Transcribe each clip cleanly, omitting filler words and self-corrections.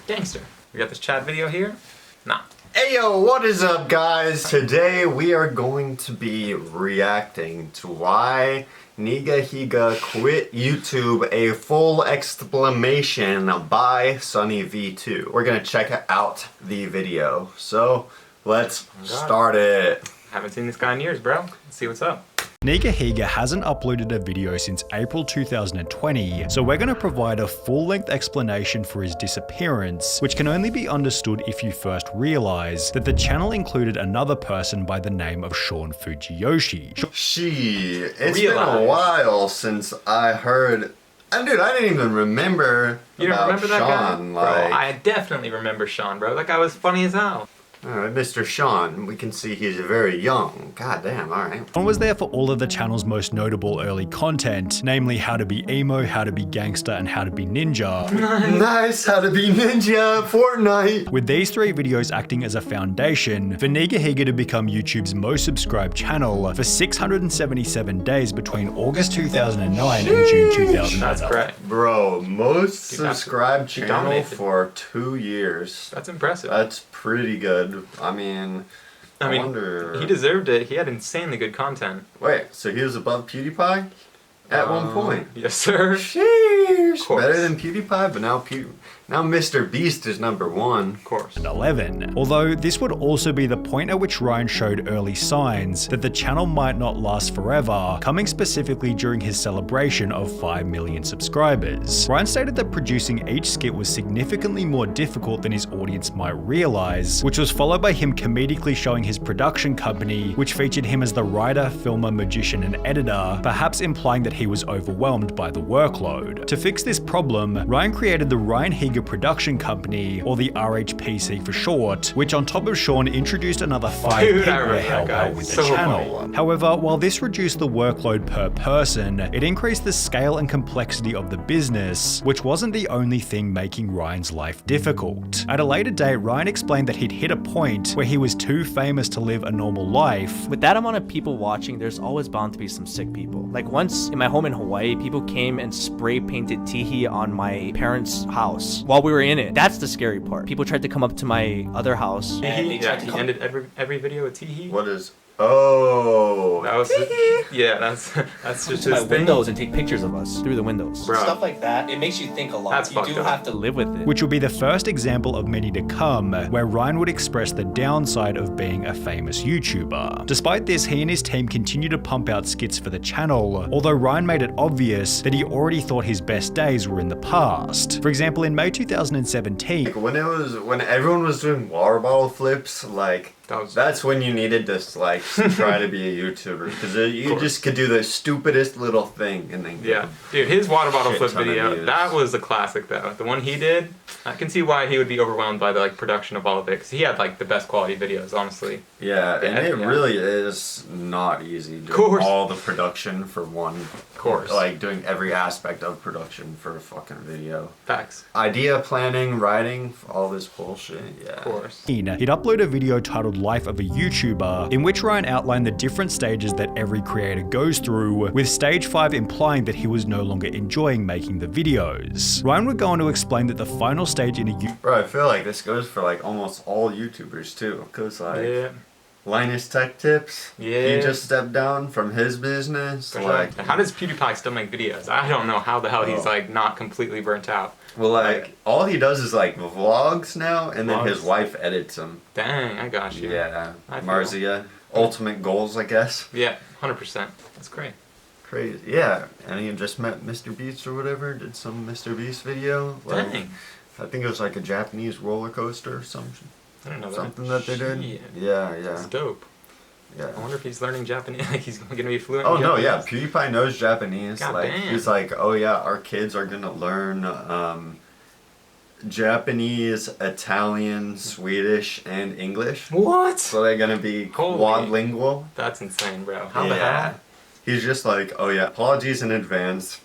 Gangster. We got this chat video here? Nah. Hey yo, what is up guys? Today we are going to be reacting to why Nigahiga Quit YouTube, a full exclamation by Sunny V2. We're gonna check out the video. So let's start it. Haven't seen this guy in years, bro. Let's see what's up. Nigahiga hasn't uploaded a video since April 2020, so we're going to provide a full-length explanation for his disappearance, which can only be understood if you first realize that the channel included another person by the name of Sean Fujiyoshi. It's been a while since I heard... Dude, I didn't even remember You don't remember that Sean, guy? Bro, I definitely remember Sean, bro. That guy was funny as hell. Alright, Mr. Sean, we can see he's very young. God damn, alright. Sean was there for all of the channel's most notable early content, namely How to Be Emo, How to Be Gangster, and How to Be Ninja. Nice, How to Be Ninja, Fortnite. With these three videos acting as a foundation for Nigahiga to become YouTube's most subscribed channel for 677 days between August 2009 and June 2011. That's correct. Bro, most subscribed channel for 2 years. That's impressive. That's pretty good. I mean, wonder... he deserved it. He had insanely good content. Wait, so he was above PewDiePie at one point? Yes, sir. Sheesh. Better than PewDiePie, but now Mr. Beast is #1. Of course. 11. Although this would also be the point at which Ryan showed early signs that the channel might not last forever, coming specifically during his celebration of 5 million subscribers. Ryan stated that producing each skit was significantly more difficult than his audience might realize, which was followed by him comedically showing his production company, which featured him as the writer, filmer, magician, and editor, perhaps implying that he was overwhelmed by the workload. To fix this problem, Ryan created the Ryan Higa production company, or the RHPC for short, which on top of Sean introduced another 5 people to help out with the channel. Funny. However, while this reduced the workload per person, it increased the scale and complexity of the business, which wasn't the only thing making Ryan's life difficult. At a later date, Ryan explained that he'd hit a point where he was too famous to live a normal life. With that amount of people watching, there's always bound to be some sick people. Like once in my home in Hawaii, people came and spray painted tihi on my parents' house while we were in it. That's the scary part. People tried to come up to my other house. He ended every video with Teehee. What is... Oh, that was that's just my his thing. windows and take pictures of us through the windows. Bro. Stuff like that. It makes you think a lot. That's you do fucked up. have to live with it. Which will be the first example of many to come, where Ryan would express the downside of being a famous YouTuber. Despite this, he and his team continue to pump out skits for the channel, although Ryan made it obvious that he already thought his best days were in the past. For example, in May 2017, when everyone was doing water bottle flips, like, that's when you needed to like try to be a YouTuber, because you just could do the stupidest little thing and then dude, his water bottle flip video, that was a classic though. The one he did, I can see why he would be overwhelmed by the like production of all of it, because he had like the best quality videos, honestly. Yeah, and it really is not easy doing all the production for one. Of course. Like doing every aspect of production for a fucking video. Facts. Idea planning, writing, all this bullshit. Yeah. Of course. he'd upload a video titled Life of a YouTuber, in which Ryan outlined the different stages that every creator goes through, with stage 5 implying that he was no longer enjoying making the videos. Ryan would go on to explain that the final stage in a Bro, I feel like this goes for like almost all YouTubers too, because like Linus Tech Tips, he just stepped down from his business. Like, how does PewDiePie still make videos? I don't know how the hell he's like not completely burnt out. Well, like all he does is like vlogs now, and then his wife edits them. Dang, I got you. Yeah, Marzia, ultimate goals, I guess. Yeah, 100%. That's great. Crazy. Yeah, and he just met Mr. Beast or whatever. Did some Mr. Beast video. Like, Dang. I think it was like a Japanese roller coaster or something. I don't know Something that they did. Yeah. That's dope. Yeah. I wonder if he's learning Japanese. He's gonna be fluent. Oh in no, Japanese. yeah. PewDiePie knows Japanese. God like damn. he's like, oh yeah, our kids are gonna learn Japanese, Italian, Swedish, and English. What? So they're gonna be quadlingual. That's insane, bro. How the hell? He's just like, oh yeah, apologies in advance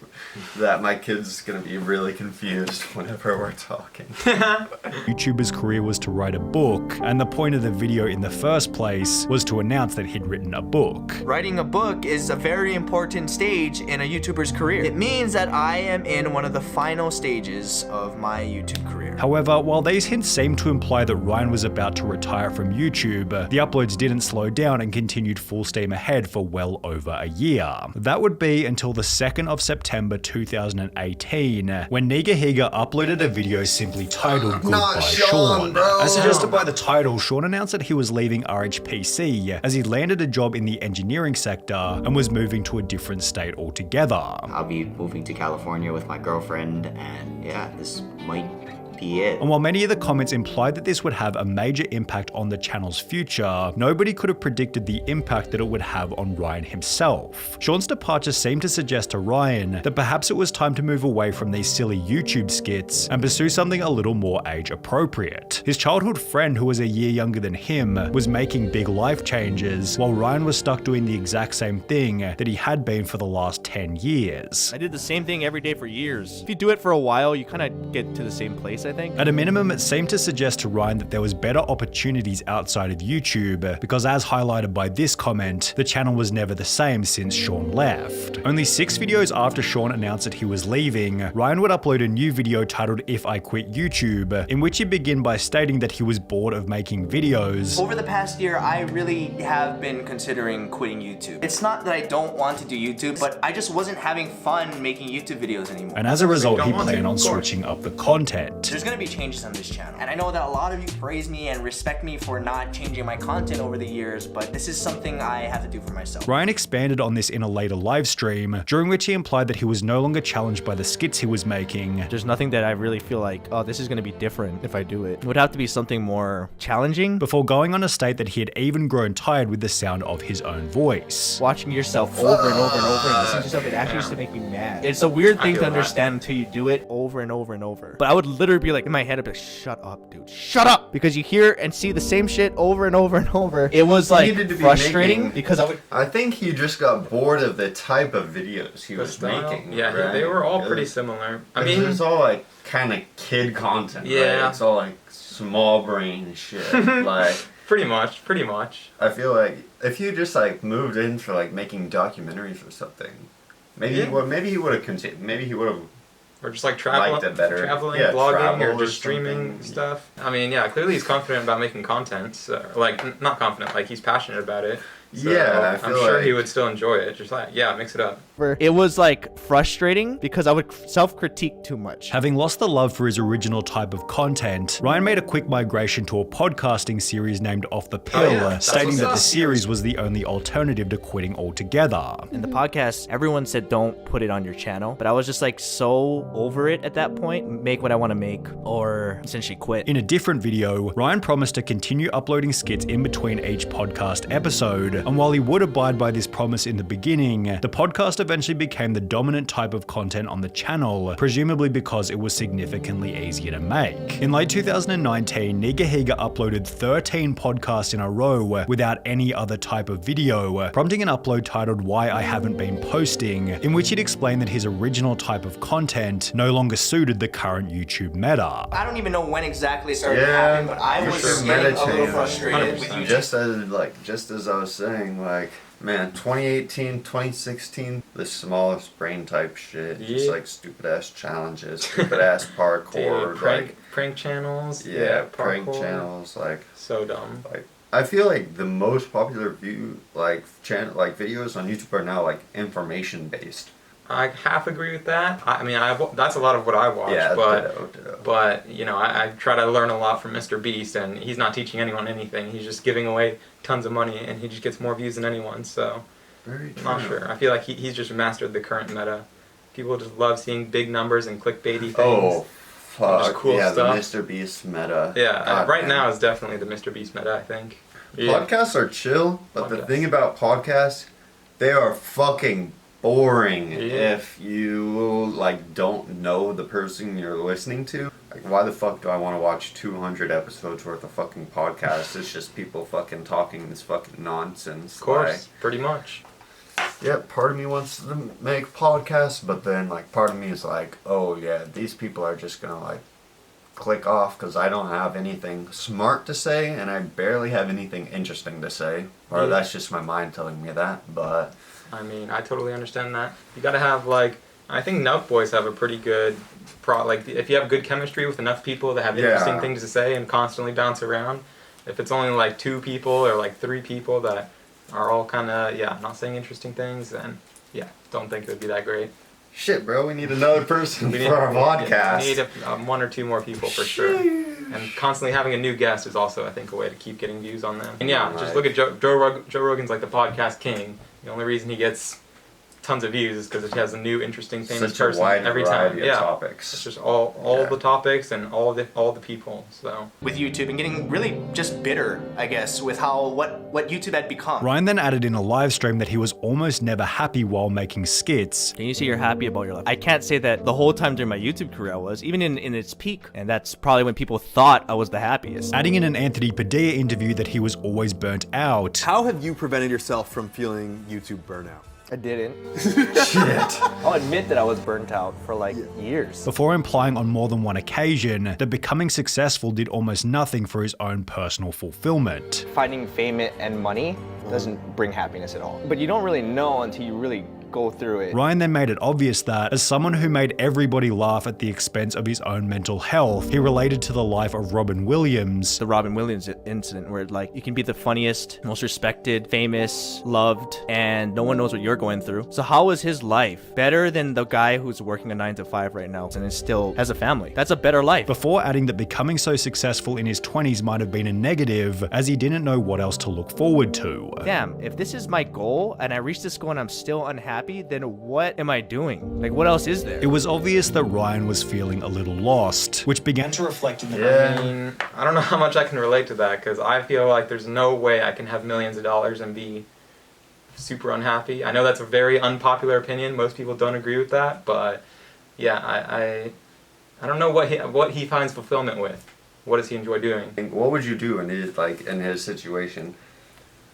that my kid's gonna be really confused whenever we're talking. YouTuber's career was to write a book, and the point of the video in the first place was to announce that he'd written a book. Writing a book is a very important stage in a YouTuber's career. It means that I am in one of the final stages of my YouTube career. However, while these hints seemed to imply that Ryan was about to retire from YouTube, the uploads didn't slow down and continued full steam ahead for well over a year. That would be until the 2nd of September 2018, when Nigahiga uploaded a video simply titled Goodbye Sean. As suggested by the title, Sean announced that he was leaving RHPC as he landed a job in the engineering sector and was moving to a different state altogether. I'll be moving to California with my girlfriend, and yeah, this might be it. And while many of the comments implied that this would have a major impact on the channel's future, nobody could have predicted the impact that it would have on Ryan himself. Sean's departure seemed to suggest to Ryan that perhaps it was time to move away from these silly YouTube skits and pursue something a little more age appropriate. His childhood friend, who was a year younger than him, was making big life changes, while Ryan was stuck doing the exact same thing that he had been for the last 10 years. I did the same thing every day for years. If you do it for a while, you kind of get to the same place, I think. At a minimum, it seemed to suggest to Ryan that there was better opportunities outside of YouTube, because as highlighted by this comment, the channel was never the same since Sean left. Only 6 videos after Sean announced that he was leaving, Ryan would upload a new video titled If I Quit YouTube, in which he'd begin by stating that he was bored of making videos. Over the past year, I really have been considering quitting YouTube. It's not that I don't want to do YouTube, but I just wasn't having fun making YouTube videos anymore. And as a result, he planned on switching up the content. There's gonna be changes on this channel. And I know that a lot of you praise me and respect me for not changing my content over the years, but this is something I have to do for myself. Ryan expanded on this in a later live stream, during which he implied that he was no longer challenged by the skits he was making. There's nothing that I really feel like, oh, this is gonna be different if I do it. It would have to be something more challenging. Before going on to state that he had even grown tired with the sound of his own voice. Watching yourself over and over and over and listening to yourself, it actually used to make me mad. It's a weird thing to understand until you do it over and over and over. But I would literally be like, in my head, I'd be like, shut up, dude, shut up! Because you hear and see the same shit over and over and over. It was like frustrating because I think he just got bored of the type of videos he was making. Yeah, right? they were all pretty similar. I mean, it's all like kind of kid content. Yeah, right? It's all like small brain shit. Like pretty much. I feel like if you just like moved in for like making documentaries or something, maybe he would have continued. Maybe he would have. Or just like traveling, vlogging, or just streaming stuff. I mean, yeah, clearly he's confident about making content. So, like, not confident, like he's passionate about it. So yeah, I'm sure he would still enjoy it. Just like, yeah, mix it up. It was like frustrating because I would self-critique too much. Having lost the love for his original type of content, Ryan made a quick migration to a podcasting series named Off the Pill, stating that the series was the only alternative to quitting altogether. In the podcast, everyone said don't put it on your channel, but I was just like so over it at that point. Make what I want to make, or essentially quit. In a different video, Ryan promised to continue uploading skits in between each podcast episode, and while he would abide by this promise in the beginning, the podcast eventually became the dominant type of content on the channel, presumably because it was significantly easier to make. In late 2019, Nigahiga uploaded 13 podcasts in a row without any other type of video, prompting an upload titled Why I Haven't Been Posting, in which he'd explained that his original type of content no longer suited the current YouTube meta. I don't even know when exactly it started happening, but I was getting a little frustrated with YouTube. Just as I was saying, like, man, 2018, 2016, the smallest brain type shit. Just like stupid ass challenges, stupid ass parkour, prank channels. Yeah, prank channels, like so dumb. Like, I feel like the most popular videos on YouTube are now like information based. I half agree with that. I mean, that's a lot of what I watch. Yeah, but you know, I try to learn a lot from Mr. Beast, and he's not teaching anyone anything. He's just giving away tons of money, and he just gets more views than anyone. So, very true. I'm not sure. I feel like he's just mastered the current meta. People just love seeing big numbers and clickbaity things. Oh, fuck. Just cool yeah, stuff. the Mr. Beast meta. Yeah, right now is definitely the Mr. Beast meta, I think. Yeah. Podcasts are chill, but the thing about podcasts, they are fucking boring if you like don't know the person you're listening to. Like, why the fuck do I want to watch 200 episodes worth of fucking podcasts? It's just people fucking talking this fucking nonsense. Of course, pretty much. yeah, part of me wants to make podcasts, but then like part of me is like, oh yeah, these people are just gonna like click off because I don't have anything smart to say and I barely have anything interesting to say. Or that's just my mind telling me that, but... I mean, I totally understand that. You gotta have like, I think Nelk Boys have a pretty good like if you have good chemistry with enough people that have interesting things to say and constantly bounce around, if it's only like 2 people or like 3 people that are all kind of, not saying interesting things, then don't think it would be that great. Shit, bro, we need another person for our podcast. We need 1 or 2 more people for sure. And constantly having a new guest is also, I think, a way to keep getting views on them. And just look at Joe Rogan's like the podcast king. The only reason he gets tons of views is because he has a new, interesting, famous person every time. Of topics. It's just all the topics and all the people. So with YouTube and getting really just bitter, I guess, with what YouTube had become. Ryan then added in a live stream that he was almost never happy while making skits. Can you say you're happy about your life? I can't say that the whole time during my YouTube career I was, even in its peak, and that's probably when people thought I was the happiest. Adding in an Anthony Padilla interview that he was always burnt out. How have you prevented yourself from feeling YouTube burnout? I didn't. Shit. I'll admit that I was burnt out for like years. Before implying on more than one occasion that becoming successful did almost nothing for his own personal fulfillment. Finding fame and money doesn't bring happiness at all. But you don't really know until you really go through it. Ryan then made it obvious that, as someone who made everybody laugh at the expense of his own mental health, he related to the life of Robin Williams. The Robin Williams incident where like you can be the funniest, most respected, famous, loved, and no one knows what you're going through. So how was his life better than the guy who's working a 9-to-5 right now and still has a family? That's a better life. Before adding that becoming so successful in his 20s might have been a negative, as he didn't know what else to look forward to. Damn, if this is my goal and I reach this goal and I'm still unhappy, then what am I doing? Like, what else is there? It was obvious that Ryan was feeling a little lost, which began to reflect in the I mean, I don't know how much I can relate to that, because I feel like there's no way I can have millions of dollars and be super unhappy. I know that's a very unpopular opinion. Most people don't agree with that, but I don't know what he finds fulfillment with. What does he enjoy doing? What would you do in his situation?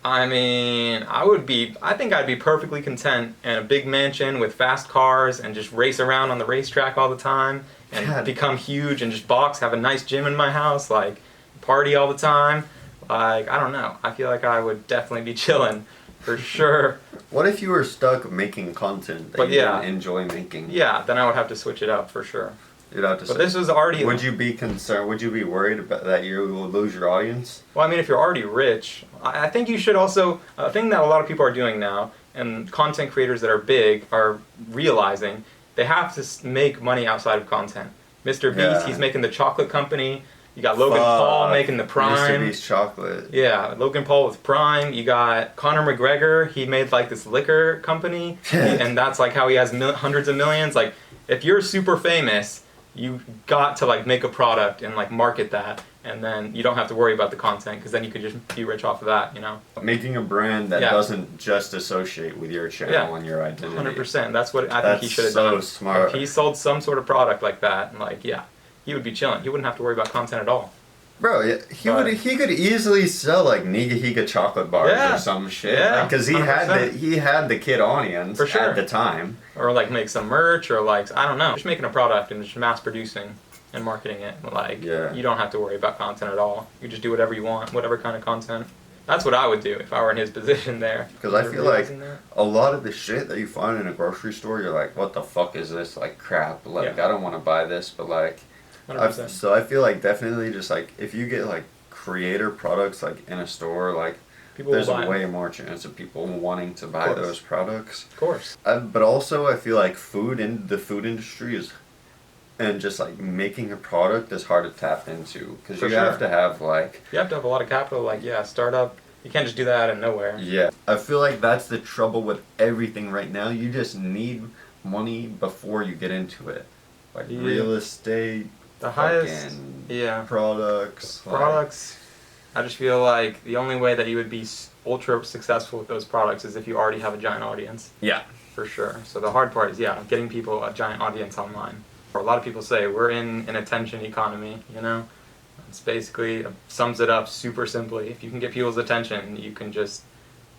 I mean, I think I'd be perfectly content in a big mansion with fast cars and just race around on the racetrack all the time and become huge and just box, have a nice gym in my house, like party all the time. Like, I don't know. I feel like I would definitely be chilling for sure. What if you were stuck making content that you didn't enjoy making? Yeah, then I would have to switch it up for sure. You'd have to. But this was already. Would you be concerned? Would you be worried about that you will lose your audience? Well, I mean, if you're already rich, I think you should also. A thing that a lot of people are doing now, and content creators that are big are realizing they have to make money outside of content. Mr. Beast, he's making the chocolate company. You got Logan Paul making the Prime. Mr. Beast chocolate. Yeah, Logan Paul with Prime. You got Conor McGregor. He made like this liquor company, and that's like how he has hundreds of millions. Like, if you're super famous, you got to like make a product and like market that, and then you don't have to worry about the content, because then you could just be rich off of that, you know. Making a brand that doesn't just associate with your channel and your identity. 100%. That's what I think he should have done. That's so smart. If he sold some sort of product like that, and like he would be chilling. He wouldn't have to worry about content at all. Bro, he could easily sell like Nigahiga chocolate bars or some shit. Yeah, because he had the kid audience for sure at the time. Or like make some merch, or like, I don't know, just making a product and just mass producing and marketing it. Like, you don't have to worry about content at all. You just do whatever you want, whatever kind of content. That's what I would do if I were in his position there. Because I feel like a lot of the shit that you find in a grocery store, you're like, what the fuck is this? Like, crap. Like, I don't want to buy this, but like, so I feel like definitely just like, if you get like creator products like in a store, like, there's a way more chance of people wanting to buy those products. Of course. But also, I feel like the food industry is, and just like making a product is hard to tap into, because you have to have like... You have to have a lot of capital, like, startup. You can't just do that out of nowhere. Yeah. I feel like that's the trouble with everything right now. You just need money before you get into it. Like real estate, the highest products. Products. I just feel like the only way that you would be ultra successful with those products is if you already have a giant audience. Yeah. For sure. So the hard part is, getting people a giant audience online. A lot of people say we're in an attention economy, you know? It's basically, sums it up super simply. If you can get people's attention, you can just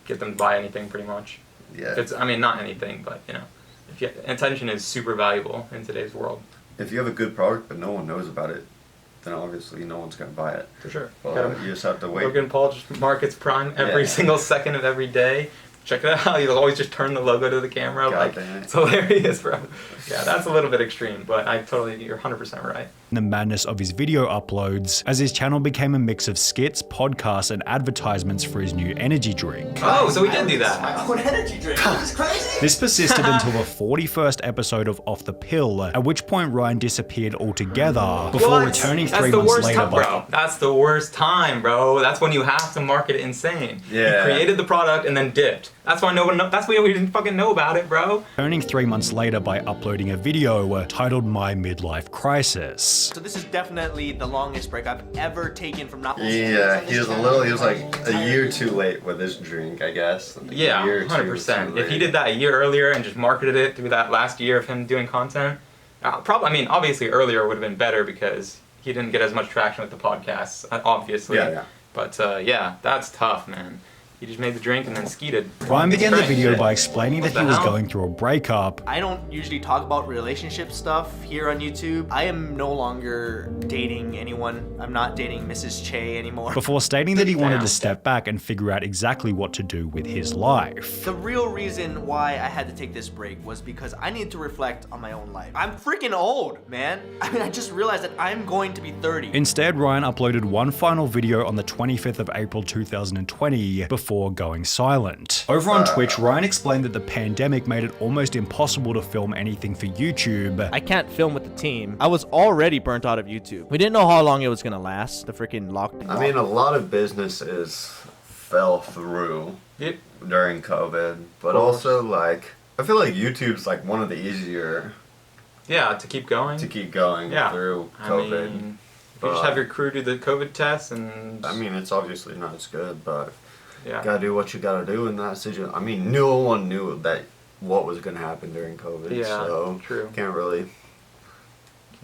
get them to buy anything pretty much. Yeah. It's, I mean, not anything, but you know, if you, attention is super valuable in today's world. If you have a good product but no one knows about it, then obviously no one's gonna buy it. For sure. But you just have to wait. Logan Paul just markets Prime every single second of every day. Check it out. He'll always just turn the logo to the camera. God like, damn it. it's hilarious, bro. Yeah, that's a little bit extreme, but you're 100% right. The madness of his video uploads, as his channel became a mix of skits, podcasts, and advertisements for his new energy drink. Oh, so we did do that. My own energy drink. This is crazy. This persisted until the 41st episode of Off the Pill, at which point Ryan disappeared altogether before What? returning That's 3 the months worst later time, bro. That's the worst time, bro. That's when you have to market it insane. Yeah. He created the product and then dipped. That's why no one. That's why we didn't fucking know about it, bro. returning 3 months later by uploading a video titled My Midlife Crisis. So this is definitely the longest break I've ever taken from not. Yeah, he was like a year too late with his drink, I guess. Like Yeah, a year or two 100%. too If he late. did that a year earlier and just marketed it through that last year of him doing content, probably. I mean, obviously earlier would have been better because he didn't get as much traction with the podcasts, obviously. Yeah. But yeah, that's tough, man. He just made the drink and then skeeted. Ryan began the Right. video by explaining that What he the was hell? going through a breakup. I don't usually talk about relationship stuff here on YouTube. I am no longer dating anyone. I'm not dating Mrs. Che anymore. Before stating that he wanted Damn. to step back and figure out exactly what to do with his life. The real reason why I had to take this break was because I needed to reflect on my own life. I'm freaking old, man. I mean, I just realized that I'm going to be 30. Instead, Ryan uploaded one final video on the 25th of April 2020 before going silent. Over on Twitch, Ryan explained that the pandemic made it almost impossible to film anything for YouTube. I can't film with the team. I was already burnt out of YouTube. We didn't know how long it was gonna last, the freaking lockdown. I mean, a lot of businesses fell through Yep. during COVID, but also like I feel like YouTube's like one of the easier Yeah, to keep going. to keep going Yeah. through I COVID. mean, if you just have your crew do the COVID tests and. I mean, it's obviously not as good, but yeah. gotta do what you gotta do in that situation. I mean, no one knew that what was gonna happen during COVID, Yeah, so true. can't really.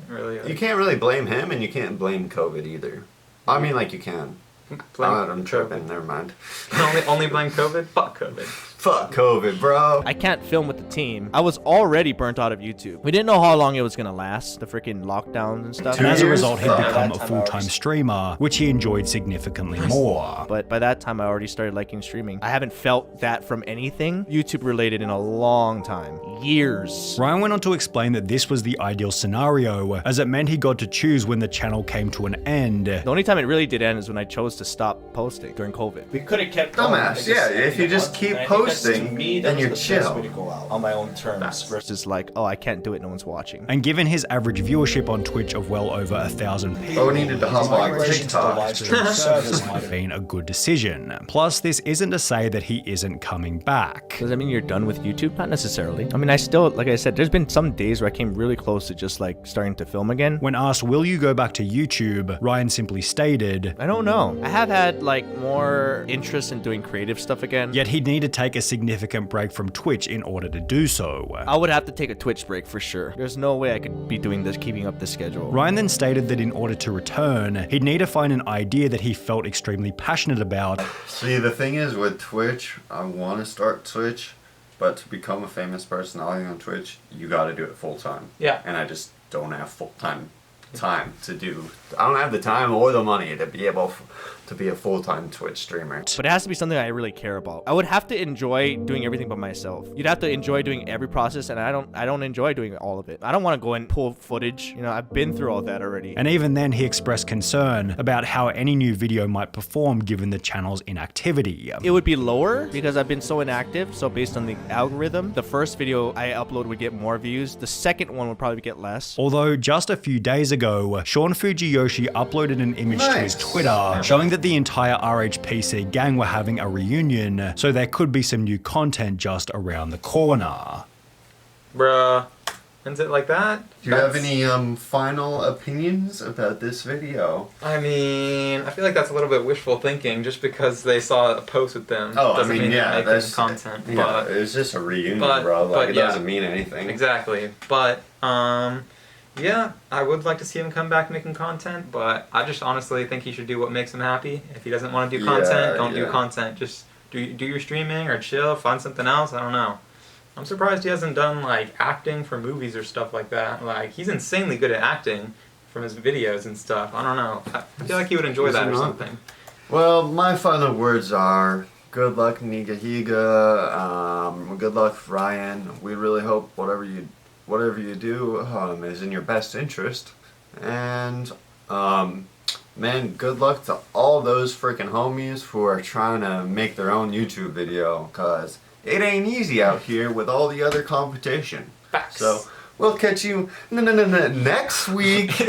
Really. You can't really blame him, and you can't blame COVID either. I mean, like you can. I'm tripping. Never mind. only blame COVID. Fuck COVID. Fuck COVID, bro. I can't film with the team. I was already burnt out of YouTube. We didn't know how long it was gonna last, the freaking lockdowns and stuff. And as a years? result, he'd Fuck. become a full-time streamer, which he enjoyed significantly more. But by that time, I already started liking streaming. I haven't felt that from anything YouTube related in a long time. Years. Ryan went on to explain that this was the ideal scenario, as it meant he got to choose when the channel came to an end. The only time it really did end is when I chose to stop posting during COVID. We could have kept going. Dumbass, yeah, if you just keep posting, then you're chill. To go out on my own terms. Versus like, oh, I can't do it, no one's watching. And given his average viewership on Twitch of well over 1,000 people, Oh, we needed to hop on TikTok. this might have been a good decision. Plus, this isn't to say that he isn't coming back. Does that mean you're done with YouTube? Not necessarily. I mean, I still, like I said, there's been some days where I came really close to just like starting to film again. When asked, will you go back to YouTube, Ryan simply stated, I don't know. I have had like more interest in doing creative stuff again. yet he'd need to take a significant break from Twitch in order to do so. I would have to take a Twitch break for sure. There's no way I could be doing this, keeping up the schedule. Ryan then stated that in order to return, he'd need to find an idea that he felt extremely passionate about, See, the thing is with Twitch, I want to start Twitch, but to become a famous personality on Twitch, you got to do it full time. Yeah. And I just don't have full time to do. I don't have the time or the money to be able to be a full-time Twitch streamer. But it has to be something I really care about. I would have to enjoy doing everything by myself. You'd have to enjoy doing every process, and I don't enjoy doing all of it. I don't want to go and pull footage. You know, I've been through all that already. and even then he expressed concern about how any new video might perform given the channel's inactivity. It would be lower because I've been so inactive. So based on the algorithm, the first video I upload would get more views. The second one would probably get less. Although just a few days ago, Sean Fujiyoshi uploaded an image to his Twitter showing that the entire RHPC gang were having a reunion, so there could be some new content just around the corner. Bruh. Ends it like that? Do you have any final opinions about this video? I mean, I feel like that's a little bit wishful thinking just because they saw a post with them. Oh, I doesn't mean, mean yeah, they're that's making content. Yeah, But it's just a reunion, but- bro. Like but it yeah. doesn't mean anything. exactly. But yeah, I would like to see him come back making content, but I just honestly think he should do what makes him happy. If he doesn't want to do content, don't do yeah. content. Just do your streaming or chill, find something else. I don't know. I'm surprised he hasn't done like acting for movies or stuff like that. Like he's insanely good at acting from his videos and stuff. I don't know. I feel like he would enjoy that or something. Well, my final words are good luck, Nigahiga. Good luck, Ryan. We really hope whatever you do is in your best interest. And man, good luck to all those freaking homies who are trying to make their own YouTube video, cause it ain't easy out here with all the other competition. Facts. So we'll catch you next week.